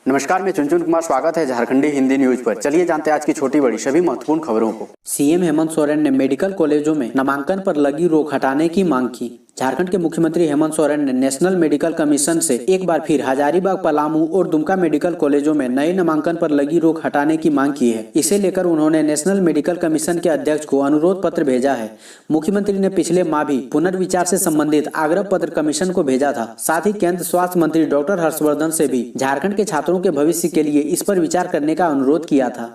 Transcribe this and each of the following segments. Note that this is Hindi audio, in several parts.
नमस्कार, मैं चुनचुन कुमार। स्वागत है झारखंडी हिंदी न्यूज पर। चलिए जानते हैं आज की छोटी बड़ी सभी महत्वपूर्ण खबरों को। सीएम हेमंत सोरेन ने मेडिकल कॉलेजों में नामांकन पर लगी रोक हटाने की मांग की। झारखंड के मुख्यमंत्री हेमंत सोरेन ने नेशनल मेडिकल कमीशन से एक बार फिर हजारीबाग, पलामू और दुमका मेडिकल कॉलेजों में नए नामांकन पर लगी रोक हटाने की मांग की है। इसे लेकर उन्होंने नेशनल मेडिकल कमीशन के अध्यक्ष को अनुरोध पत्र भेजा है। मुख्यमंत्री ने पिछले माह भी पुनर्विचार से संबंधित आग्रह पत्र कमीशन को भेजा था। साथ ही केंद्र स्वास्थ्य मंत्री डॉक्टर हर्षवर्धन से भी झारखंड के छात्रों के भविष्य के लिए इस पर विचार करने का अनुरोध किया था।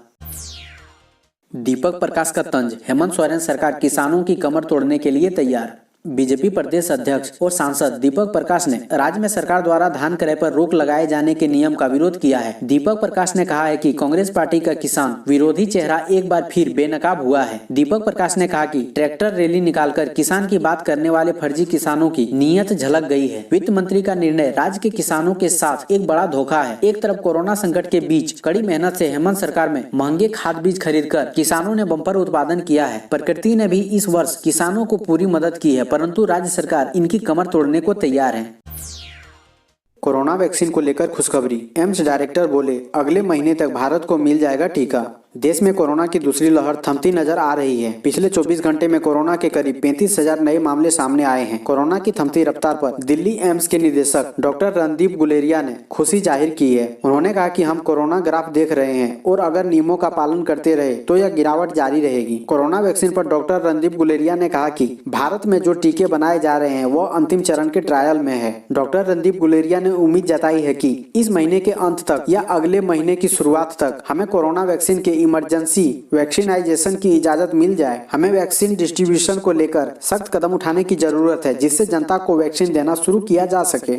दीपक प्रकाश का तंज, हेमंत सोरेन सरकार किसानों की कमर तोड़ने के लिए तैयार। बीजेपी प्रदेश अध्यक्ष और सांसद दीपक प्रकाश ने राज्य में सरकार द्वारा धान क्रय पर रोक लगाए जाने के नियम का विरोध किया है। दीपक प्रकाश ने कहा है कि कांग्रेस पार्टी का किसान विरोधी चेहरा एक बार फिर बेनकाब हुआ है। दीपक प्रकाश ने कहा कि ट्रैक्टर रैली निकालकर किसान की बात करने वाले फर्जी किसानों की नीयत झलक गई है। वित्त मंत्री का निर्णय राज्य के किसानों के साथ एक बड़ा धोखा है। एक तरफ कोरोना संकट के बीच कड़ी मेहनत से हेमंत सरकार में महंगे खाद बीज खरीद कर किसानों ने बम्पर उत्पादन किया है। प्रकृति ने भी इस वर्ष किसानों को पूरी मदद की है, परंतु राज्य सरकार इनकी कमर तोड़ने को तैयार है। कोरोना वैक्सीन को लेकर खुशखबरी। एम्स डायरेक्टर बोले, अगले महीने तक भारत को मिल जाएगा टीका। देश में कोरोना की दूसरी लहर थमती नजर आ रही है। पिछले 24 घंटे में कोरोना के करीब 35,000 नए मामले सामने आए हैं। कोरोना की थमती रफ्तार पर दिल्ली एम्स के निदेशक डॉक्टर रणदीप गुलेरिया ने खुशी जाहिर की है। उन्होंने कहा कि हम कोरोना ग्राफ देख रहे हैं और अगर नियमों का पालन करते रहे तो यह गिरावट जारी रहेगी। कोरोना वैक्सीन पर डॉक्टर रणदीप गुलेरिया ने कहा कि भारत में जो टीके बनाए जा रहे हैं वो अंतिम चरण के ट्रायल में है। डॉक्टर रणदीप गुलेरिया ने उम्मीद जताई है कि इस महीने के अंत तक या अगले महीने की शुरुआत तक हमें कोरोना वैक्सीन के इमरजेंसी वैक्सीनाइजेशन की इजाजत मिल जाए। हमें वैक्सीन डिस्ट्रीब्यूशन को लेकर सख्त कदम उठाने की जरूरत है, जिससे जनता को वैक्सीन देना शुरू किया जा सके।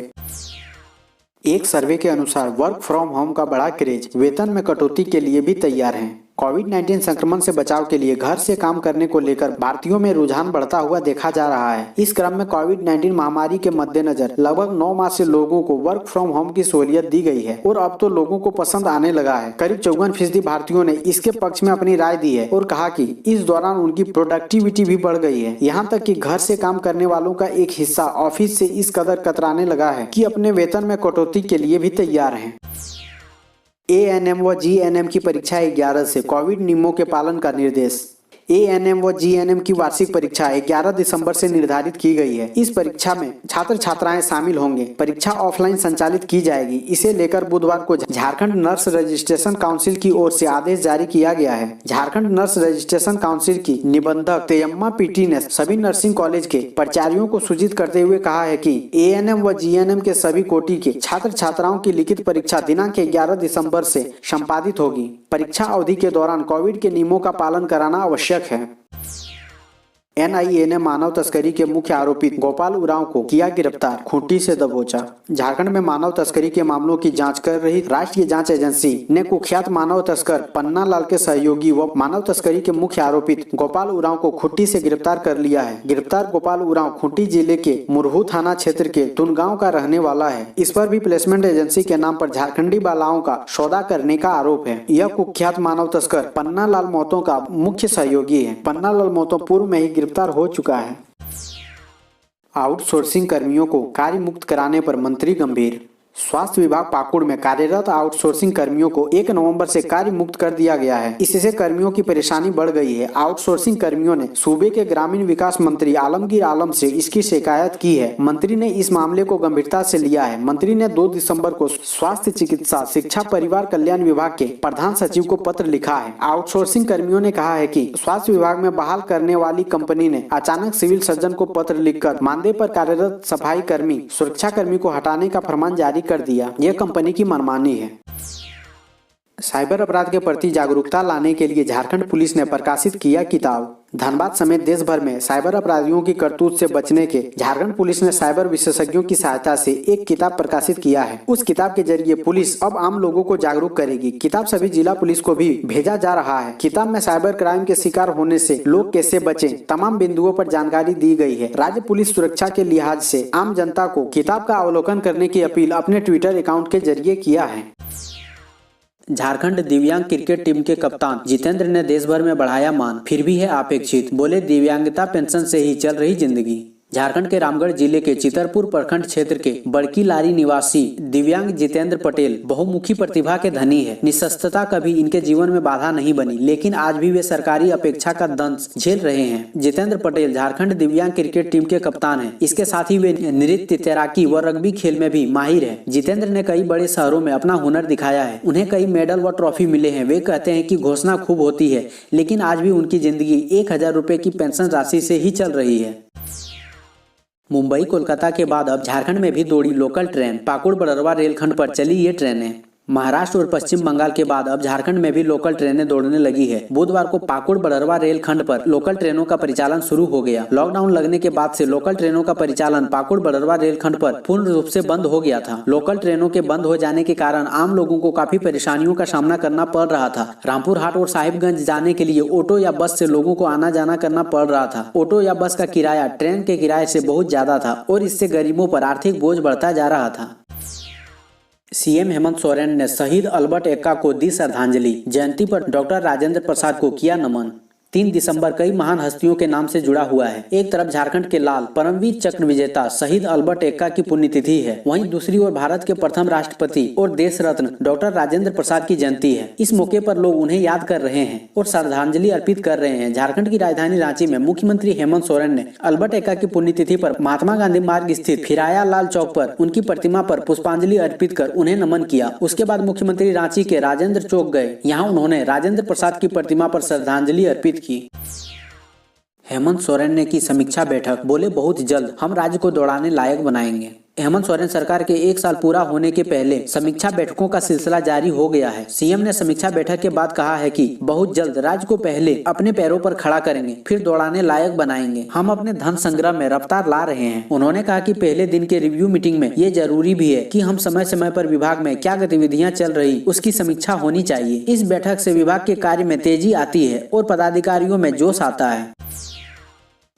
एक सर्वे के अनुसार वर्क फ्रॉम होम का बड़ा क्रेज, वेतन में कटौती के लिए भी तैयार हैं। कोविड-19 संक्रमण से बचाव के लिए घर से काम करने को लेकर भारतीयों में रुझान बढ़ता हुआ देखा जा रहा है। इस क्रम में कोविड-19 महामारी के मद्देनजर लगभग 9 माह से लोगों को वर्क फ्रॉम होम की सहूलियत दी गई है और अब तो लोगों को पसंद आने लगा है। करीब 54% भारतीयों ने इसके पक्ष में अपनी राय दी है और कहा कि इस दौरान उनकी प्रोडक्टिविटी भी बढ़ गई है। यहाँ तक कि घर से काम करने वालों का एक हिस्सा ऑफिस से इस कदर कतराने लगा है कि अपने वेतन में कटौती के लिए भी तैयार है। ANM व GNM की परीक्षा 11 से, कोविड नियमों के पालन का निर्देश। ANM व GNM की वार्षिक परीक्षा 11 दिसंबर से निर्धारित की गई है। इस परीक्षा में छात्र छात्राएं शामिल होंगे। परीक्षा ऑफलाइन संचालित की जाएगी। इसे लेकर बुधवार को झारखंड नर्स रजिस्ट्रेशन काउंसिल की ओर से आदेश जारी किया गया है। झारखंड नर्स रजिस्ट्रेशन काउंसिल की निबंधक तेयम्मा पीटी ने सभी नर्सिंग कॉलेज के प्राचार्यों को सूचित करते हुए कहा है कि ANM व GNM के सभी कोटि के छात्र छात्राओं की लिखित परीक्षा दिनांक 11 दिसंबर से संपादित होगी। परीक्षा अवधि के दौरान कोविड के नियमों का पालन कराना आवश्यक है। NIA ने मानव तस्करी के मुख्य आरोपित गोपाल उरांव को किया गिरफ्तार, खूंटी से दबोचा। झारखंड में मानव तस्करी के मामलों की जांच कर रही राष्ट्रीय जांच एजेंसी ने कुख्यात मानव तस्कर पन्ना लाल के सहयोगी व मानव तस्करी के मुख्य आरोपित गोपाल उरांव को खूंटी से गिरफ्तार कर लिया है। गिरफ्तार गोपाल उरांव खूंटी जिले के मुरहू थाना क्षेत्र के तुनगांव का रहने वाला है। इस पर भी प्लेसमेंट एजेंसी के नाम पर झारखंडी बालाओं का सौदा करने का आरोप है। यह कुख्यात मानव तस्कर पन्ना लाल महतो का मुख्य सहयोगी है। पन्ना लाल महतो पूर्व में ही गिरफ्तार हो चुका है। आउटसोर्सिंग कर्मियों को कार्य मुक्त कराने पर मंत्री गंभीर। स्वास्थ्य विभाग पाकुड़ में कार्यरत आउटसोर्सिंग कर्मियों को 1 नवंबर से कार्य मुक्त कर दिया गया है। इससे कर्मियों की परेशानी बढ़ गई है। आउटसोर्सिंग कर्मियों ने सूबे के ग्रामीण विकास मंत्री आलमगीर आलम से इसकी शिकायत की है। मंत्री ने इस मामले को गंभीरता से लिया है। मंत्री ने 2 दिसंबर को स्वास्थ्य, चिकित्सा, शिक्षा, परिवार कल्याण विभाग के प्रधान सचिव को पत्र लिखा है। आउटसोर्सिंग कर्मियों ने कहा है कि स्वास्थ्य विभाग में बहाल करने वाली कंपनी ने अचानक सिविल सर्जन को पत्र लिखकर मानदेय पर कार्यरत सफाई कर्मी, सुरक्षा कर्मी को हटाने का फरमान जारी कर दिया। यह कंपनी की मनमानी है। साइबर अपराध के प्रति जागरूकता लाने के लिए झारखंड पुलिस ने प्रकाशित किया किताब। धनबाद समेत देश भर में साइबर अपराधियों की करतूत से बचने के झारखंड पुलिस ने साइबर विशेषज्ञों की सहायता से एक किताब प्रकाशित किया है। उस किताब के जरिए पुलिस अब आम लोगों को जागरूक करेगी। किताब सभी जिला पुलिस को भी भेजा जा रहा है। किताब में साइबर क्राइम के शिकार होने से लोग कैसे बचें, तमाम बिंदुओं पर जानकारी दी गई है। राज्य पुलिस सुरक्षा के लिहाज से आम जनता को किताब का अवलोकन करने की अपील अपने ट्विटर अकाउंट के जरिए किया है। झारखंड दिव्यांग क्रिकेट टीम के कप्तान जितेंद्र ने देश भर में बढ़ाया मान, फिर भी है अपेक्षित। बोले, दिव्यांगता पेंशन से ही चल रही जिंदगी। झारखंड के रामगढ़ जिले के चितरपुर प्रखंड क्षेत्र के बड़की लारी निवासी दिव्यांग जितेंद्र पटेल बहुमुखी प्रतिभा के धनी है। निशस्त्रता कभी इनके जीवन में बाधा नहीं बनी, लेकिन आज भी वे सरकारी अपेक्षा का दंश झेल रहे हैं। जितेंद्र पटेल झारखंड दिव्यांग क्रिकेट टीम के कप्तान हैं। इसके साथ ही वे नृत्य, तैराकी व रग्बी खेल में भी माहिर है। जितेंद्र ने कई बड़े शहरों में अपना हुनर दिखाया है। उन्हें कई मेडल व ट्रॉफी मिले हैं। वे कहते हैं कि घोषणा खूब होती है, लेकिन आज भी उनकी जिंदगी 1000 रुपए की पेंशन राशि से ही चल रही है। मुंबई कोलकाता के बाद अब झारखंड में भी दौड़ी लोकल ट्रेन। पाकुड़ बड़रवा रेलखंड पर चली ये ट्रेनें। महाराष्ट्र और पश्चिम बंगाल के बाद अब झारखंड में भी लोकल ट्रेनें दौड़ने लगी है। बुधवार को पाकुड़ बड़रवा रेलखंड पर लोकल ट्रेनों का परिचालन शुरू हो गया। लॉकडाउन लगने के बाद से लोकल ट्रेनों का परिचालन पाकुड़ बड़रवा रेलखंड पर पूर्ण रूप से बंद हो गया था। लोकल ट्रेनों के बंद हो जाने के कारण आम लोगों को काफी परेशानियों का सामना करना पड़ रहा था। रामपुर हाट और साहिबगंज जाने के लिए ऑटो या बस से लोगों को आना जाना करना पड़ रहा था। ऑटो या बस का किराया ट्रेन के किराए से बहुत ज्यादा था और इससे गरीबों पर आर्थिक बोझ बढ़ता जा रहा था। सीएम हेमंत सोरेन ने शहीद अल्बर्ट एक्का को दी श्रद्धांजलि। जयंती पर डॉक्टर राजेंद्र प्रसाद को किया नमन। 3 दिसंबर कई महान हस्तियों के नाम से जुड़ा हुआ है। एक तरफ झारखंड के लाल परमवीर चक्र विजेता शहीद अल्बर्ट एक्का की पुण्यतिथि है, वहीं दूसरी ओर भारत के प्रथम राष्ट्रपति और देश रत्न डॉक्टर राजेंद्र प्रसाद की जयंती है। इस मौके पर लोग उन्हें याद कर रहे हैं और श्रद्धांजलि अर्पित कर रहे हैं। झारखंड की राजधानी रांची में मुख्यमंत्री हेमंत सोरेन ने अल्बर्ट एक्का की पुण्यतिथि पर महात्मा गांधी मार्ग स्थित फिराया लाल चौक पर उनकी प्रतिमा पर पुष्पांजलि अर्पित कर उन्हें नमन किया। उसके बाद मुख्यमंत्री रांची के राजेंद्र चौक गए। यहाँ उन्होंने राजेंद्र प्रसाद की प्रतिमा पर श्रद्धांजलि अर्पित की। हेमंत सोरेन ने की समीक्षा बैठक, बोले बहुत जल्द हम राज्य को दौड़ाने लायक बनाएंगे। हेमंत सोरेन सरकार के 1 साल पूरा होने के पहले समीक्षा बैठकों का सिलसिला जारी हो गया है। सीएम ने समीक्षा बैठक के बाद कहा है कि बहुत जल्द राज्य को पहले अपने पैरों पर खड़ा करेंगे, फिर दौड़ाने लायक बनाएंगे। हम अपने धन संग्रह में रफ्तार ला रहे हैं। उन्होंने कहा कि पहले दिन के रिव्यू मीटिंग में ये जरूरी भी है कि हम समय समय पर विभाग में क्या गतिविधियां चल रही उसकी समीक्षा होनी चाहिए। इस बैठक से विभाग के कार्य में तेजी आती है और पदाधिकारियों में जोश आता है।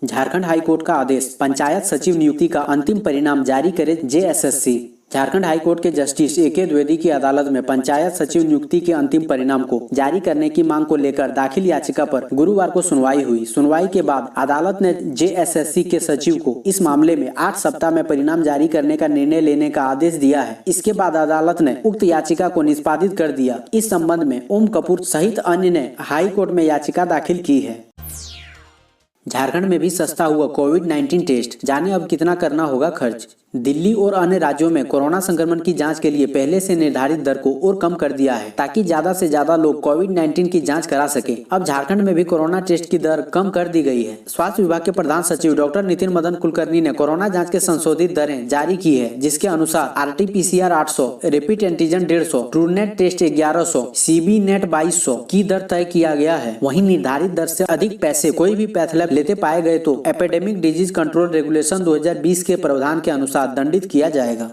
झारखंड हाईकोर्ट का आदेश, पंचायत सचिव नियुक्ति का अंतिम परिणाम जारी करे जेएसएससी। झारखंड हाईकोर्ट के जस्टिस ए.के. द्विवेदी की अदालत में पंचायत सचिव नियुक्ति के अंतिम परिणाम को जारी करने की मांग को लेकर दाखिल याचिका पर गुरुवार को सुनवाई हुई। सुनवाई के बाद अदालत ने जेएसएससी के सचिव को इस मामले में 8 सप्ताह में परिणाम जारी करने का निर्णय लेने का आदेश दिया है। इसके बाद अदालत ने उक्त याचिका को निष्पादित कर दिया। इस संबंध में ओम कपूर सहित अन्य ने हाई कोर्ट में याचिका दाखिल की है। झारखंड में भी सस्ता हुआ कोविड-19 टेस्ट, जाने अब कितना करना होगा खर्च। दिल्ली और अन्य राज्यों में कोरोना संक्रमण की जांच के लिए पहले से निर्धारित दर को और कम कर दिया है, ताकि ज्यादा से ज्यादा लोग कोविड-19 की जांच करा सके। अब झारखंड में भी कोरोना टेस्ट की दर कम कर दी गई है। स्वास्थ्य विभाग के प्रधान सचिव डॉक्टर नितिन मदन कुलकर्णी ने कोरोना जांच के संशोधित दरें जारी की है, जिसके अनुसार RT-PCR 800, rapid antigen 150, Truenat test 1100, CB NAAT 2200 की दर तय किया गया है। वहीं निर्धारित दर से अधिक पैसे कोई भी पैथ लैब लेते पाए गए तो एपिडेमिक डिजीज कंट्रोल रेगुलेशन 2020 के प्रावधान के अनुसार दंडित किया जाएगा।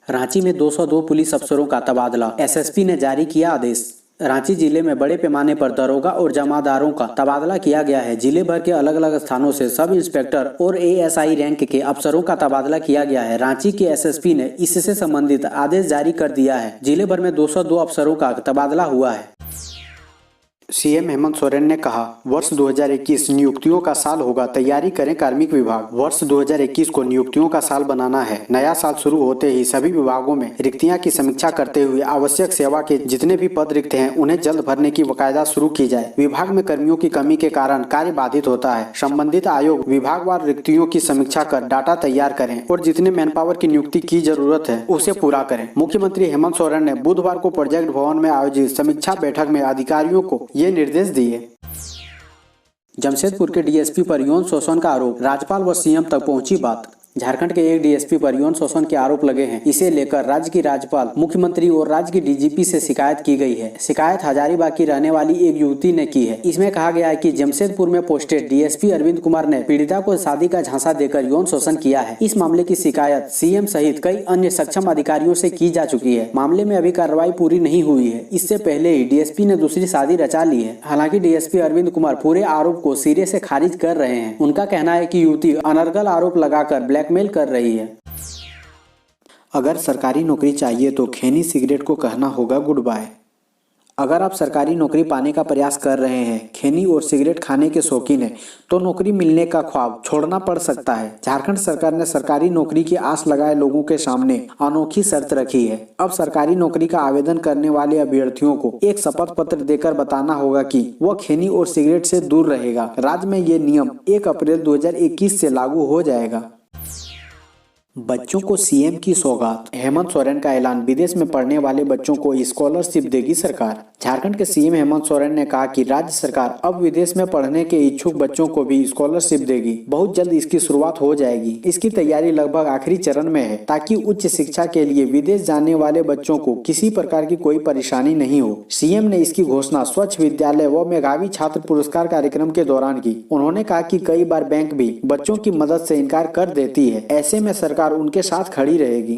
रांची में 202 पुलिस अफसरों का तबादला, एसएसपी ने जारी किया आदेश। रांची जिले में बड़े पैमाने पर दरोगा और जमादारों का तबादला किया गया है। जिले भर के अलग अलग स्थानों से सब इंस्पेक्टर और ASI रैंक के अफसरों का तबादला किया गया है। रांची के एसएसपी ने इससे संबंधित आदेश जारी कर दिया है। जिले भर में 202 अफसरों का तबादला हुआ है। सीएम हेमंत सोरेन ने कहा, वर्ष 2021 नियुक्तियों का साल होगा, तैयारी करें कार्मिक विभाग। वर्ष 2021 को नियुक्तियों का साल बनाना है। नया साल शुरू होते ही सभी विभागों में रिक्तियां की समीक्षा करते हुए आवश्यक सेवा के जितने भी पद रिक्त हैं उन्हें जल्द भरने की वकायदा शुरू की जाए। विभाग में कर्मियों की कमी के कारण कार्य बाधित होता है। संबंधित आयोग विभागवार रिक्तियों की समीक्षा कर डाटा तैयार करें और जितने मैन पावर की नियुक्ति की जरूरत है उसे पूरा करें। मुख्यमंत्री हेमंत सोरेन ने बुधवार को प्रोजेक्ट भवन में आयोजित समीक्षा बैठक में अधिकारियों को ये निर्देश दिए। जमशेदपुर के डीएसपी पर यौन शोषण का आरोप, राज्यपाल व सीएम तक पहुंची बात। झारखंड के एक डीएसपी पर यौन शोषण के आरोप लगे हैं। इसे लेकर राज्य की राज्यपाल, मुख्यमंत्री और राज्य की डीजीपी से शिकायत की गई है। शिकायत हजारीबाग की रहने वाली एक युवती ने की है। इसमें कहा गया है कि जमशेदपुर में पोस्टेड डीएसपी अरविंद कुमार ने पीड़िता को शादी का झांसा देकर यौन शोषण किया है। इस मामले की शिकायत सीएम सहित कई अन्य सक्षम अधिकारियों से की जा चुकी है। मामले में अभी कार्रवाई पूरी नहीं हुई है। इससे पहले ही डीएसपी ने दूसरी शादी रचा ली है। हालांकि डीएसपी अरविंद कुमार पूरे आरोप को सिरे से खारिज कर रहे हैं। उनका कहना है कि युवती अनर्गल आरोप लगाकर ब्लैकमेल कर रही है। अगर सरकारी नौकरी चाहिए तो खैनी सिगरेट को कहना होगा गुड बाय। अगर आप सरकारी नौकरी पाने का प्रयास कर रहे हैं, खैनी और सिगरेट खाने के शौकीन हैं, तो नौकरी मिलने का ख्वाब छोड़ना पड़ सकता है। झारखंड सरकार ने सरकारी नौकरी की आस लगाए लोगों के सामने अनोखी शर्त रखी है। अब सरकारी नौकरी का आवेदन करने वाले अभ्यर्थियों को एक शपथ पत्र देकर बताना होगा कि वह खैनी और सिगरेट से दूर रहेगा। राज्य में ये नियम 1 अप्रैल 2021 से लागू हो जाएगा। बच्चों को सीएम की सौगात, हेमंत सोरेन का ऐलान। विदेश में पढ़ने वाले बच्चों को स्कॉलरशिप देगी सरकार। झारखंड के सीएम हेमंत सोरेन ने कहा कि राज्य सरकार अब विदेश में पढ़ने के इच्छुक बच्चों को भी स्कॉलरशिप देगी। बहुत जल्द इसकी शुरुआत हो जाएगी। इसकी तैयारी लगभग आखिरी चरण में है ताकि उच्च शिक्षा के लिए विदेश जाने वाले बच्चों को किसी प्रकार की कोई परेशानी नहीं हो। सीएम ने इसकी घोषणा स्वच्छ विद्यालय व मेधावी छात्र पुरस्कार कार्यक्रम के दौरान की। उन्होंने कहा कि कई बार बैंक भी बच्चों की मदद से इनकार कर देती है। ऐसे में सरकार उनके साथ खड़ी रहेगी।